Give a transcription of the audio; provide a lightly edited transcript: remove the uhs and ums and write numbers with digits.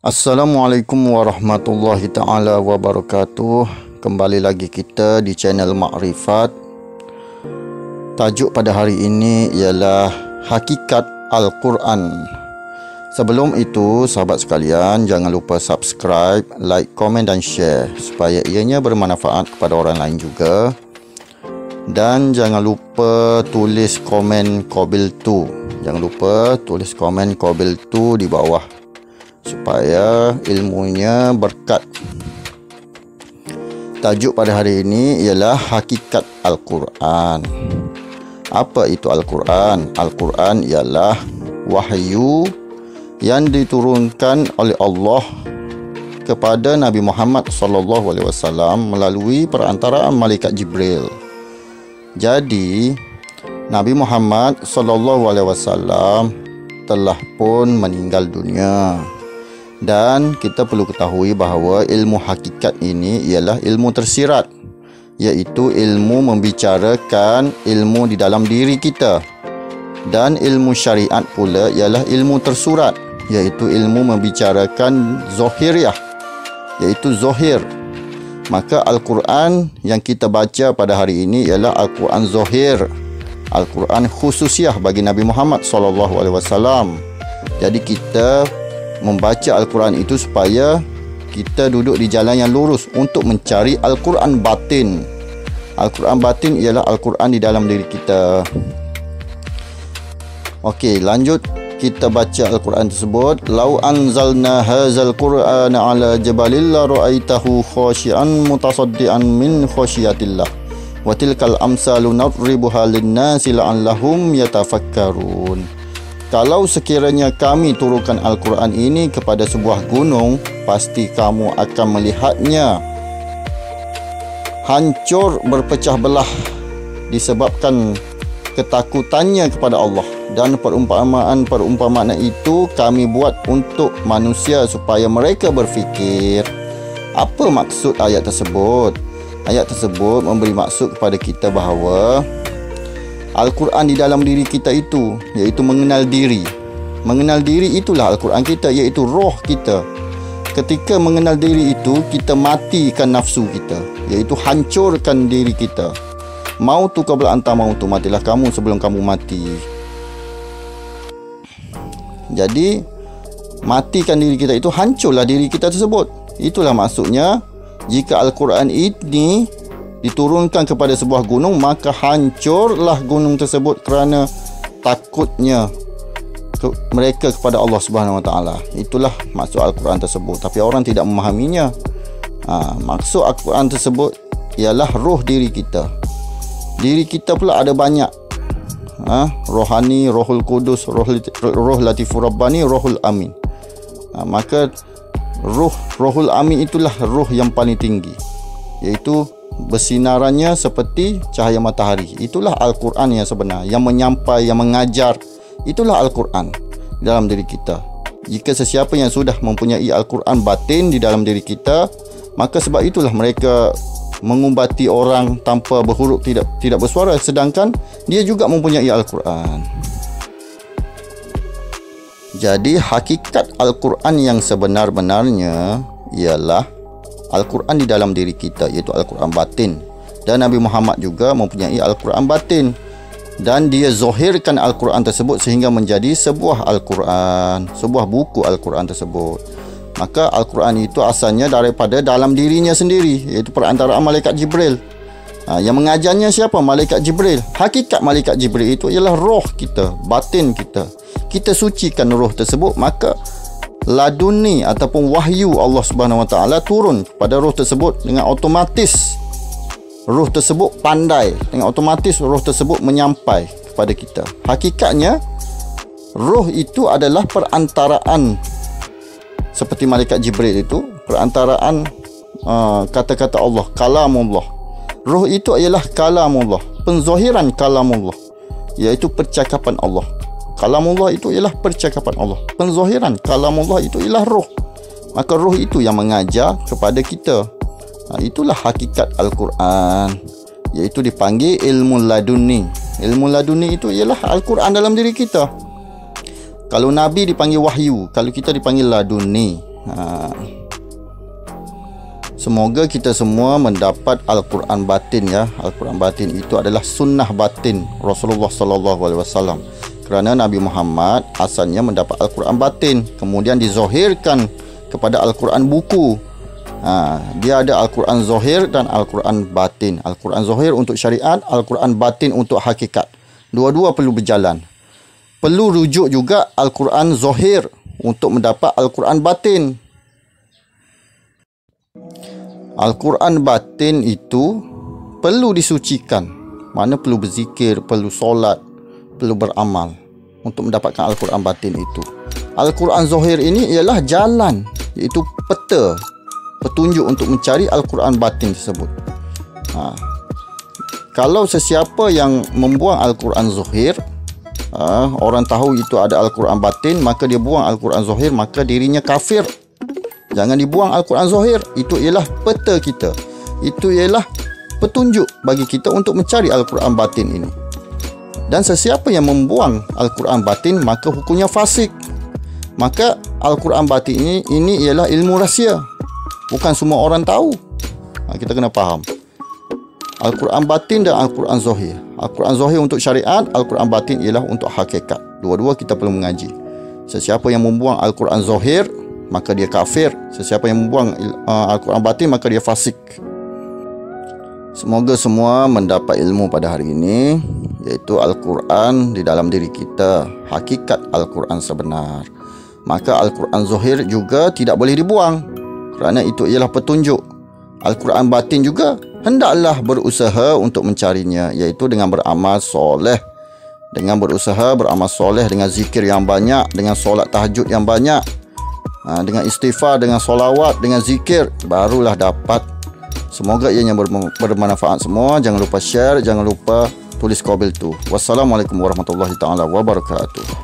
Assalamualaikum warahmatullahi ta'ala wabarakatuh. Kembali lagi kita di channel Makrifat. Tajuk pada hari ini ialah Hakikat Al-Quran. Sebelum itu, sahabat sekalian, jangan lupa subscribe, like, komen dan share supaya ianya bermanfaat kepada orang lain juga. Dan jangan lupa tulis komen Qabil tu. Jangan lupa tulis komen Qabil tu di bawah supaya ilmunya berkat. Tajuk pada hari ini ialah Hakikat Al-Quran. Apa itu Al-Quran? Al-Quran ialah wahyu yang diturunkan oleh Allah kepada Nabi Muhammad SAW melalui perantaraan malaikat Jibril. Jadi Nabi Muhammad SAW telah pun meninggal dunia. Dan kita perlu ketahui bahawa ilmu hakikat ini ialah ilmu tersirat, iaitu ilmu membicarakan ilmu di dalam diri kita. Dan ilmu syariat pula ialah ilmu tersurat, iaitu ilmu membicarakan zohiriyah, iaitu zohir. Maka Al-Quran yang kita baca pada hari ini ialah Al-Quran zohir, Al-Quran khususiah bagi Nabi Muhammad SAW. Jadi kita membaca Al-Quran itu supaya kita duduk di jalan yang lurus untuk mencari Al-Quran batin. Al-Quran batin ialah Al-Quran di dalam diri kita. Okey, lanjut kita baca Al-Quran tersebut. Lau anzalna hadzal Qur'ana ala jabalin la ra'aitahu khashi'an mutasaddian min khasyiatillah. Wa tilkal amsalu nadribuha lin-nasi la'allahum yatafakkarun. Kalau sekiranya kami turunkan Al-Quran ini kepada sebuah gunung, pasti kamu akan melihatnya hancur berpecah belah disebabkan ketakutannya kepada Allah. Dan perumpamaan itu kami buat untuk manusia supaya mereka berfikir. Apa maksud ayat tersebut? Ayat tersebut memberi maksud kepada kita bahawa Al-Quran di dalam diri kita itu, iaitu mengenal diri. Mengenal diri itulah Al-Quran kita, iaitu roh kita. Ketika mengenal diri itu, kita matikan nafsu kita, iaitu hancurkan diri kita. Mautu qabla anta mautu, matilah kamu sebelum kamu mati. Jadi matikan diri kita itu, hancurlah diri kita tersebut. Itulah maksudnya, jika Al-Quran ini diturunkan kepada sebuah gunung, maka hancurlah gunung tersebut kerana takutnya mereka kepada Allah Subhanahu Wa Taala. Itulah maksud Al-Quran tersebut. Tapi orang tidak memahaminya. Maksud Al-Quran tersebut ialah roh diri kita. Diri kita pula ada banyak. Rohani, Rohul Kudus, Roh Latifur Rabbani, Rohul Amin. Maka Rohul Amin itulah roh yang paling tinggi, iaitu bersinarannya seperti cahaya matahari. Itulah Al-Quran yang sebenar, yang menyampai, yang mengajar. Itulah Al-Quran dalam diri kita. Jika sesiapa yang sudah mempunyai Al-Quran batin di dalam diri kita, maka sebab itulah mereka mengubati orang tanpa berhuruf, tidak bersuara, sedangkan dia juga mempunyai Al-Quran. Jadi hakikat Al-Quran yang sebenar-benarnya ialah Al-Quran di dalam diri kita, iaitu Al-Quran batin. Dan Nabi Muhammad juga mempunyai Al-Quran batin. Dan dia zohirkan Al-Quran tersebut sehingga menjadi sebuah Al-Quran, sebuah buku Al-Quran tersebut. Maka Al-Quran itu asalnya daripada dalam dirinya sendiri, iaitu perantaraan malaikat Jibril. Yang mengajarnya siapa? Malaikat Jibril. Hakikat malaikat Jibril itu ialah roh kita, batin kita. Kita sucikan roh tersebut, maka laduni ataupun wahyu Allah Subhanahu Wa Taala turun pada roh tersebut. Dengan otomatis roh tersebut pandai, dengan otomatis roh tersebut menyampai kepada kita. Hakikatnya roh itu adalah perantaraan, seperti malaikat Jibril itu perantaraan kata-kata Allah, kalamullah. Roh itu ialah kalamullah, penzohiran kalamullah, iaitu percakapan Allah. Kalamullah itu ialah percakapan Allah. Penzohiran kalamullah itu ialah roh. Maka roh itu yang mengajar kepada kita. Itulah hakikat Al-Quran, iaitu dipanggil ilmu laduni. Ilmu laduni itu ialah Al-Quran dalam diri kita. Kalau Nabi dipanggil wahyu, kalau kita dipanggil laduni. Semoga kita semua mendapat Al-Quran batin ya. Al-Quran batin itu adalah sunnah batin Rasulullah sallallahu alaihi wasallam. Kerana Nabi Muhammad asalnya mendapat Al-Quran batin, kemudian dizohirkan kepada Al-Quran buku. Dia ada Al-Quran Zohir dan Al-Quran Batin. Al-Quran Zohir untuk syariat, Al-Quran Batin untuk hakikat. Dua-dua perlu berjalan. Perlu rujuk juga Al-Quran Zohir untuk mendapat Al-Quran Batin. Al-Quran Batin itu perlu disucikan. Mana perlu berzikir, perlu solat, perlu beramal untuk mendapatkan Al-Quran Batin itu. Al-Quran Zohir ini ialah jalan, iaitu peta, petunjuk untuk mencari Al-Quran batin tersebut. Kalau sesiapa yang membuang Al-Quran Zohir, orang tahu itu ada Al-Quran batin, maka dia buang Al-Quran Zohir, maka dirinya kafir. Jangan dibuang Al-Quran Zohir. Itu ialah peta kita, itu ialah petunjuk bagi kita untuk mencari Al-Quran batin ini. Dan sesiapa yang membuang Al-Quran batin, maka hukumnya fasik. Maka Al-Quran batin ini ialah ilmu rahsia, bukan semua orang tahu. Kita kena faham Al-Quran batin dan Al-Quran Zohir. Al-Quran Zohir untuk syariat, Al-Quran batin ialah untuk hakikat. Dua-dua kita perlu mengaji. Sesiapa yang membuang Al-Quran Zohir, maka dia kafir. Sesiapa yang membuang Al-Quran batin, maka dia fasik. Semoga semua mendapat ilmu pada hari ini, iaitu Al-Quran di dalam diri kita, hakikat Al-Quran sebenar. Maka Al-Quran Zohir juga tidak boleh dibuang, kerana itu ialah petunjuk. Al-Quran batin juga hendaklah berusaha untuk mencarinya, iaitu dengan beramal soleh. Dengan berusaha beramal soleh, dengan zikir yang banyak, dengan solat tahajud yang banyak, dengan istighfar, dengan solawat, dengan zikir, barulah dapat. Semoga ianya bermanfaat semua. Jangan lupa share, jangan lupa tulis komen tu. Wassalamualaikum warahmatullahi taala wabarakatuh.